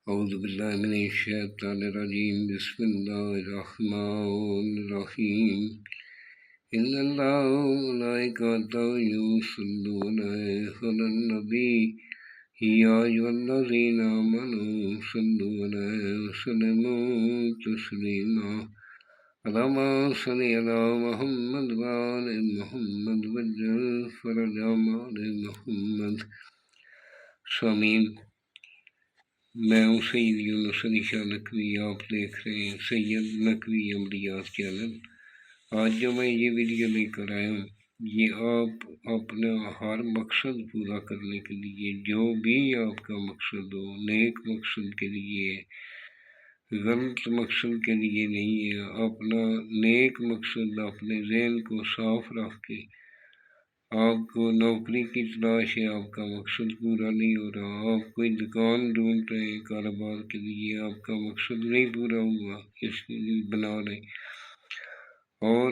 أعوذ بالله من الشيطان الرجيم بسم الله الرحمن الرحيم إن الله وملائكته يصلون على النبي يا أيها الذين آمنوا صلوا عليه وسلموا تسليما اللهم صل على محمد وآل محمد وجل فرجهم آل محمد سامین میں ہوں سید یونس علی شاہ نقوی، آپ دیکھ رہے ہیں سید نقوی عملیات چینل۔ آج جو میں یہ ویڈیو لے کر آیا ہوں، یہ آپ اپنا ہر مقصد پورا کرنے کے لیے، جو بھی آپ کا مقصد ہو، نیک مقصد کے لیے، غلط مقصد کے لیے نہیں ہے، اپنا نیک مقصد اپنے ذہن کو صاف رکھ کے، آپ کو نوکری کی تلاش ہے، آپ کا مقصد پورا نہیں ہو رہا، آپ کوئی دکان ڈھونڈ رہے ہیں کاروبار کے لیے، آپ کا مقصد نہیں پورا ہوا، اس کے لیے بنا رہے اور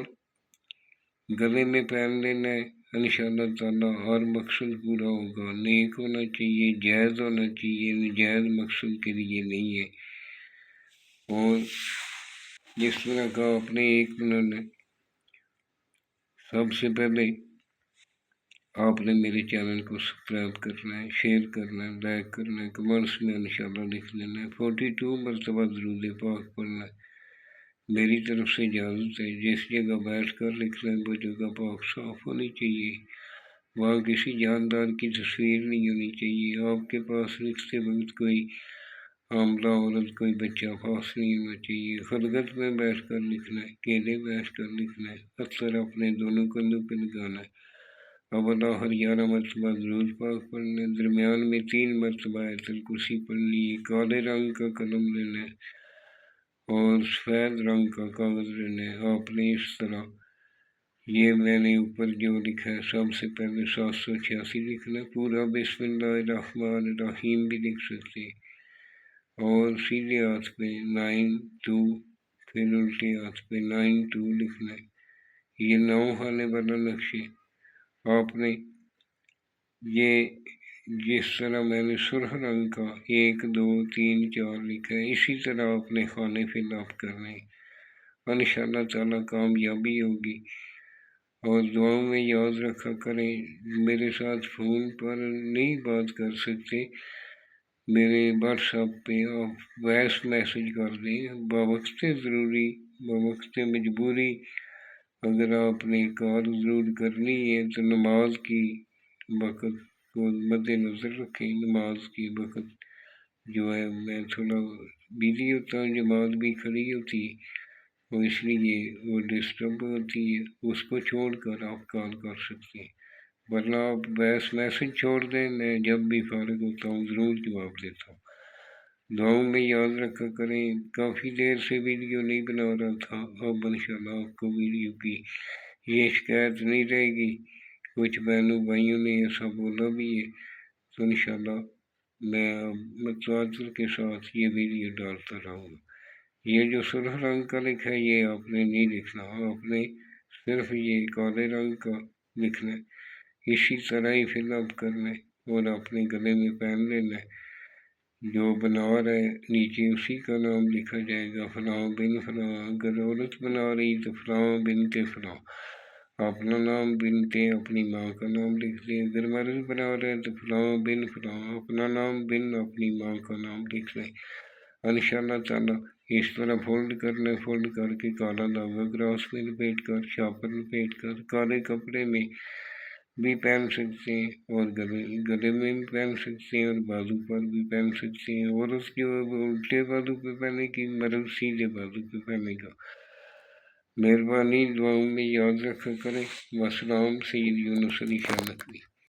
گلے میں پہن لینا ہے، انشاءاللہ تعالی ہر مقصد پورا ہوگا۔ نیک ہونا چاہیے، جائز ہونا چاہیے، نجائز مقصد کے لیے نہیں ہے۔ اور جس طرح کا اپنے ایک منٹ ہے، سب سے پہلے آپ نے میرے چینل کو سبسکرائب کرنا ہے، شیئر کرنا ہے، لائک کرنا ہے، کمنٹس میں انشاءاللہ لکھ لینا ہے، 42 مرتبہ درود پاک پڑھنا ہے۔ میری طرف سے اجازت ہے، جس جگہ بیٹھ کر لکھنا ہے وہ جگہ پاک صاف ہونی چاہیے، وہاں کسی جاندار کی تصویر نہیں ہونی چاہیے، آپ کے پاس لکھتے وقت کوئی حاملہ عورت، کوئی بچہ پاس نہیں ہونا چاہیے، خلوت میں بیٹھ کر لکھنا ہے، اکیلے بیٹھ کر لکھنا ہے، اکثر اپنے دونوں کندھوں پہ لگانا ہے۔ اولا ہر 11 مرتبہ درود پاک پڑھنا، درمیان میں 3 مرتبہ آیت الکرسی پڑھنی ہے، کالے رنگ کا قلم لینا ہے اور سفید رنگ کا کاغذ لینا ہے۔ آپ نے اس طرح یہ میں نے اوپر جو لکھا ہے، سب سے پہلے 786 لکھنا ہے، پورا بسم اللہ الرحمن الرحیم بھی لکھ سکتے ہیں، اور سیدھے ہاتھ پہ 92، پھر الٹے ہاتھ پہ 92 لکھنا ہے۔ یہ 9 خانے والا نقشے آپ نے یہ جس طرح میں نے سرخ رنگ کا 1 2 3 4 لکھا ہے، اسی طرح اپنے خانے فل اپ کرنے، انشاءاللہ تعالی کامیابی ہوگی۔ اور دعاؤں میں یاد رکھا کریں، میرے ساتھ فون پر نہیں بات کر سکتے، میرے واٹس ایپ پہ آپ وائس میسیج کر دیں، بوقت ضروری، بوقت مجبوری اگر آپ نے کال ضرور کرنی ہے تو نماز کی وقت کو مد نظر رکھیں۔ نماز کی وقت جو ہے میں تھوڑا بزی ہوتا ہوں، جماعت بھی کھڑی ہوتی ہے، تو اس لیے وہ ڈسٹرب ہوتی ہے، اس کو چھوڑ کر آپ کال کر سکتے ہیں، ورنہ آپ وائس میسیج چھوڑ دیں، میں جب بھی فارغ ہوتا ہوں ضرور جواب دیتا ہوں۔ دعاؤں میں یاد رکھا کریں، کافی دیر سے ویڈیو نہیں بنا رہا تھا، اب انشاءاللہ آپ کو ویڈیو کی یہ شکایت نہیں رہے گی۔ کچھ بہنوں بھائیوں نے ایسا بولا بھی ہے، تو انشاءاللہ میں متواتر کے ساتھ یہ ویڈیو ڈالتا رہوں گا۔ یہ جو سرخ رنگ کا لکھا ہے یہ آپ نے نہیں لکھنا، آپ نے صرف یہ کالے رنگ کا لکھنا ہے، اسی طرح ہی فل اپ کرنا ہے اور اپنے گلے میں پہن لینا ہے۔ جو بنا رہا ہے نیچے اسی کا نام لکھا جائے گا، فلاں بن فلاں، اگر عورت بنا رہی تو فلاں بنت فلاں، اپنا نام بنتے اپنی ماں کا نام لکھ دیں، اگر مرد بنا رہے ہیں تو فلاں بن فلاں، اپنا نام بن اپنی ماں کا نام لکھ دیں، انشاءاللہ تعالی اس طرح فولڈ کرنا، فولڈ کر کے کالا دھاگا گراس میں لپیٹ کر، شاپر لپیٹ کر، کالے کپڑے میں بھی پہن سکتے ہیں، اور گلے میں بھی پہن سکتے ہیں، اور بازو پر بھی پہن سکتے ہیں۔ عورت جو ہے وہ الٹے بازو پہ پہنے گی، مرد سیدھے بازو پہ پہنے گا۔ مہربانی دعاؤں میں یاد رکھا کریں۔ والسلام، سید یونس علی شاہ نقوی۔